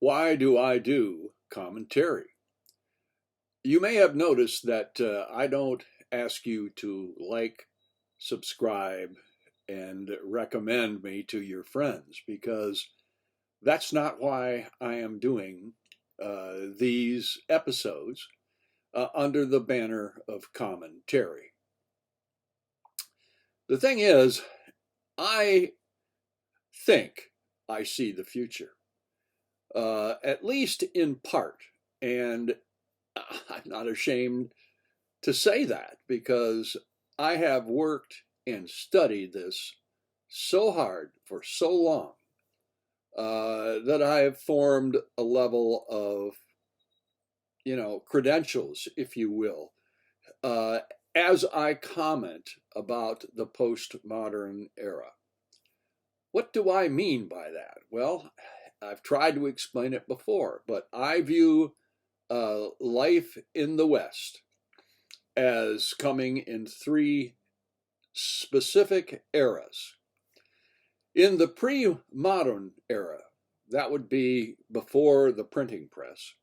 Why do I do commentary? You may have noticed that I don't ask you to like, subscribe, and recommend me to your friends because that's not why I am doing these episodes under the banner of commentary. The thing is, I think I see the future, at least in part. And I'm not ashamed to say that because I have worked and studied this so hard for so long that I have formed a level of, credentials, if you will, uh, as I comment about the postmodern era. What do I mean by that? Well, I've tried to explain it before, but I view life in the West as coming in three specific eras. In the pre-modern era, that would be before the printing press,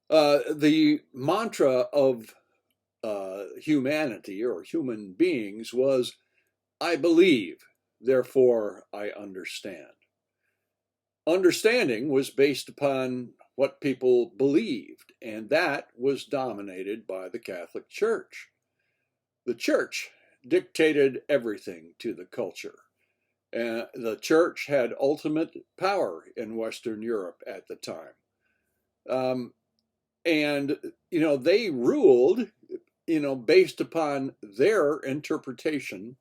the mantra of humanity or human beings was, I believe, therefore I understand. Understanding was based upon what people believed, and that was dominated by the Catholic Church. The church dictated everything to the culture. And the church had ultimate power in Western Europe at the time. And, they ruled, based upon their interpretation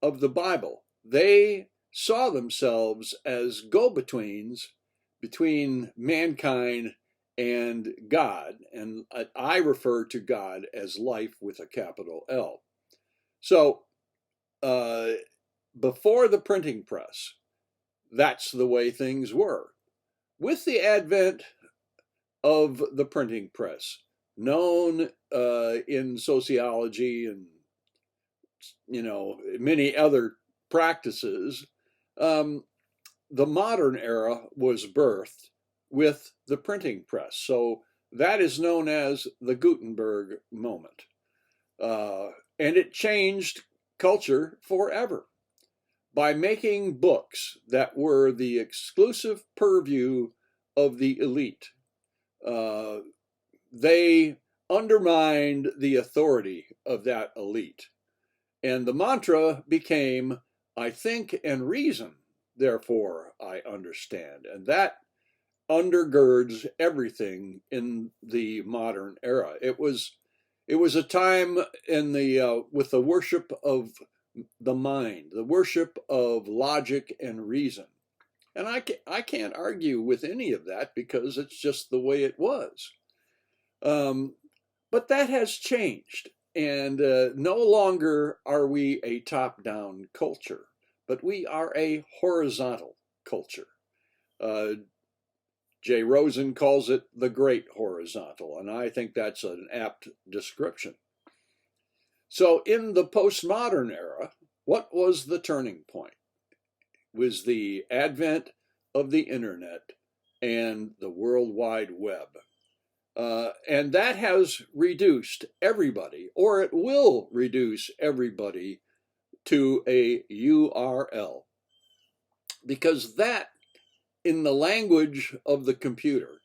of the Bible. They saw themselves as go-betweens between mankind and God. And I refer to God as life with a capital L. So before the printing press, that's the way things were. With the advent of the printing press, known in sociology and many other practices, the modern era was birthed with the printing press. So that is known as the Gutenberg moment. And it changed culture forever by making books that were the exclusive purview of the elite. They undermined the authority of that elite. And the mantra became, I think and reason, therefore I understand. And that undergirds everything in the modern era. It was a time in the with the worship of the mind, the worship of logic and reason. And I can't argue with any of that because it's just the way it was. But that has changed. And no longer are we a top-down culture, but we are a horizontal culture. Jay Rosen calls it the great horizontal, and I think that's an apt description. So in the postmodern era, what was the turning point? It was the advent of the internet and the World Wide Web. And that has reduced everybody, or it will reduce everybody, to a URL. Because that, in the language of the computer,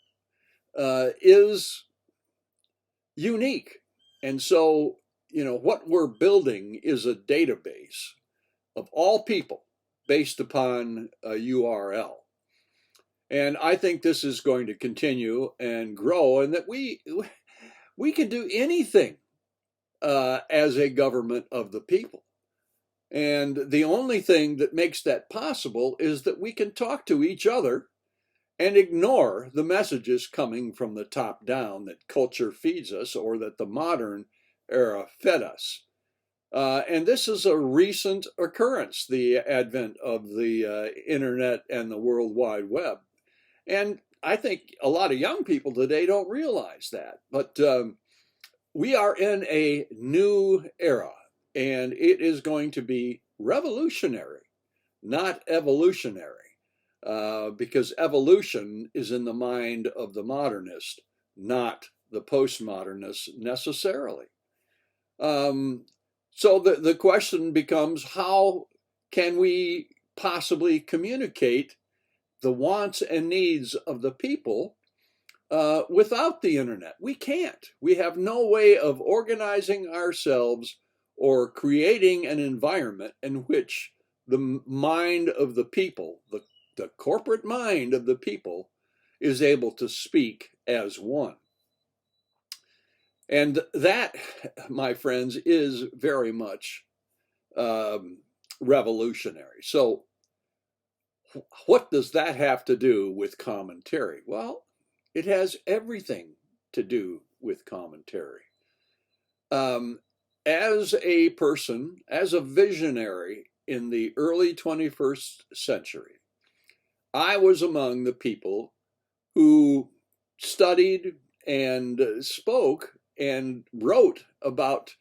is unique. And so, what we're building is a database of all people based upon a URL. And I think this is going to continue and grow, and that we can do anything as a government of the people. And the only thing that makes that possible is that we can talk to each other and ignore the messages coming from the top down that culture feeds us, or that the modern era fed us. And this is a recent occurrence, the advent of the internet and the World Wide Web. And I think a lot of young people today don't realize that. But we are in a new era, and it is going to be revolutionary, not evolutionary. because evolution is in the mind of the modernist, not the postmodernist necessarily. So the question becomes, how can we possibly communicate the wants and needs of the people without the internet? We can't. We have no way of organizing ourselves or creating an environment in which the mind of the people, the corporate mind of the people, is able to speak as one. And that, my friends, is very much revolutionary. So what does that have to do with commentary? Well, it has everything to do with commentary. As a person, as a visionary in the early 21st century, I was among the people who studied and spoke and wrote about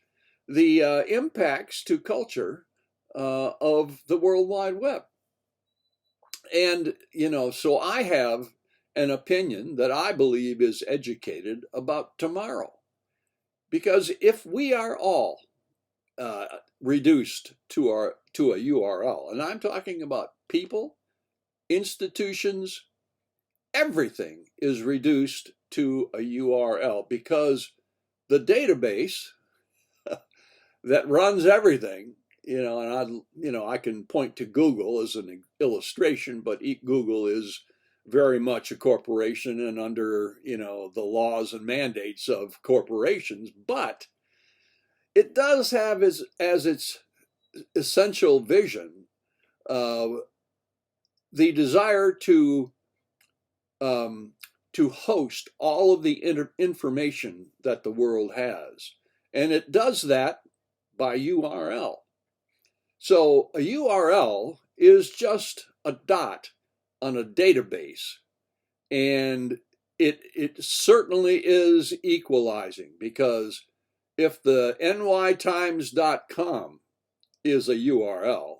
the impacts to culture of the World Wide Web. And, so I have an opinion that I believe is educated about tomorrow. Because if we are all reduced to a URL, and I'm talking about people, institutions, everything is reduced to a URL, because the database that runs everything, and I can point to Google as an illustration, but Google is very much a corporation and under, the laws and mandates of corporations, but it does have as its essential vision the desire to host all of the information that the world has. And it does that by URL. So a URL is just a dot on a database. And it certainly is equalizing, because if the nytimes.com is a URL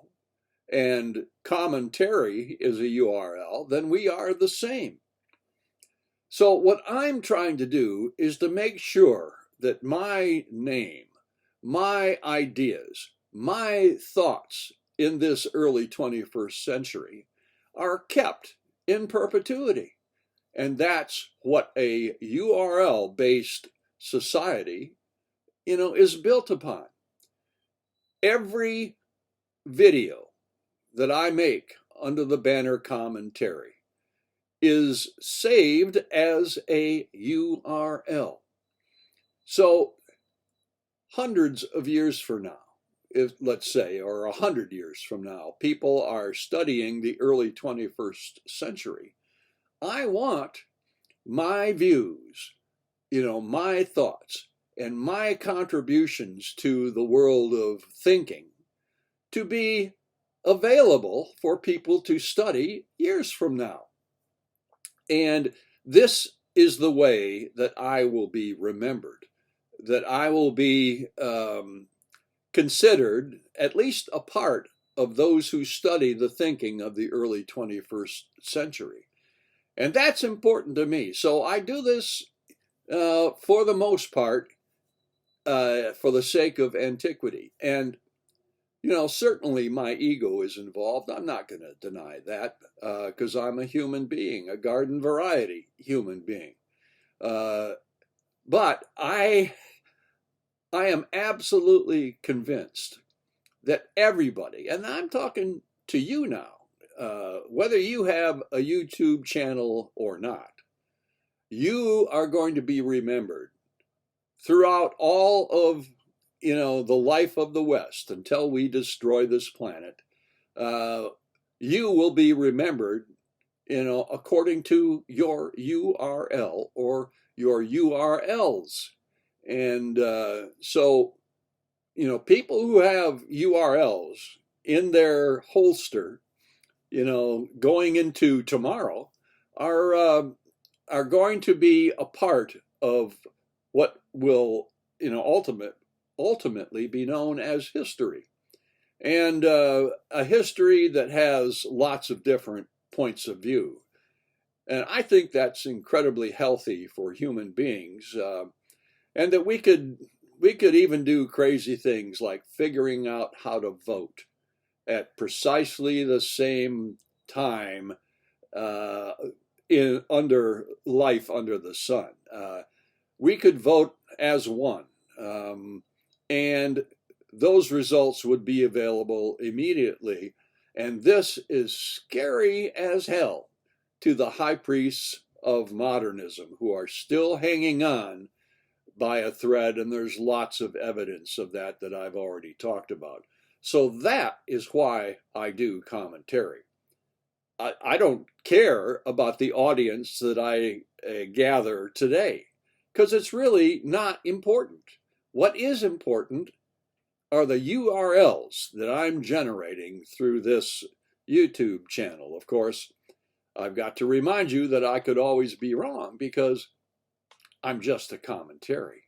and commentary is a URL, then we are the same. So what I'm trying to do is to make sure that my name, my ideas, my thoughts in this early 21st century are kept in perpetuity. And that's what a URL-based society, is built upon. Every video that I make under the banner commentary is saved as a URL. So hundreds of years from now, let's say, or 100 years from now, people are studying the early 21st century. I want my views, my thoughts, and my contributions to the world of thinking to be available for people to study years from now. And this is the way that I will be remembered, that I will be considered at least a part of those who study the thinking of the early 21st century. And that's important to me. So I do this for the most part for the sake of antiquity. And, certainly my ego is involved. I'm not going to deny that, because I'm a human being, a garden variety human being. But I am absolutely convinced that everybody, and I'm talking to you now, whether you have a YouTube channel or not, you are going to be remembered throughout all of, the life of the West until we destroy this planet. You will be remembered, according to your URL or your URLs. And so, people who have URLs in their holster, going into tomorrow are going to be a part of what will, ultimately be known as history. And a history that has lots of different points of view. And I think that's incredibly healthy for human beings, and that we could even do crazy things like figuring out how to vote at precisely the same time in under life under the sun. We could vote as one, and those results would be available immediately. And this is scary as hell to the high priests of modernism who are still hanging on by a thread, and there's lots of evidence of that I've already talked about. So that is why I do commentary. I don't care about the audience that I gather today, because it's really not important. What is important are the URLs that I'm generating through this YouTube channel. Of course, I've got to remind you that I could always be wrong because I'm just a commentary.